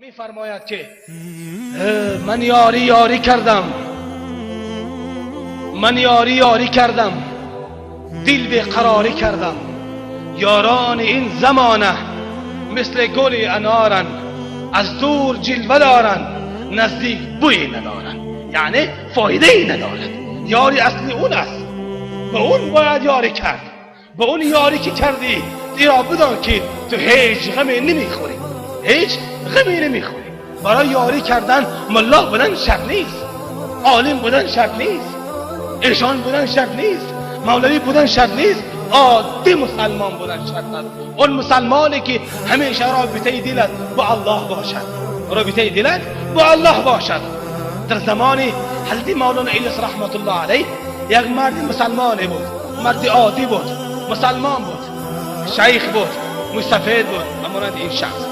میفرماید که من یاری کردم، من یاری کردم، دل به قراری کردم. یاران این زمانه مثل گل انارن، از دور جلوه دارن، نزدیک بوی ندارن. یعنی فایده ای ندارد. یاری اصلی اون است، به اون باید یاری کرد. به اون یاری که کردی دیرا بدان که تو هیچ غمی نمیخوری، هیچ غمی نمیخوری. برای یاری کردن ملا بودن شرط نیست، عالم بودن شرط نیست، ایشان بودن شرط نیست، مولوی بودن شرط نیست، عادی مسلمان بودن شرط است. اون مسلمانی که همیشه رابطه دلت با الله باشد، رابطه دلت با الله باشد. در زمان حضرت مولانا الیاس رحمت الله علیه یک مرد مسلمانی بود، مرد عادی بود، مسلمان بود، شیخ بود، مستفید بود، اما این شخص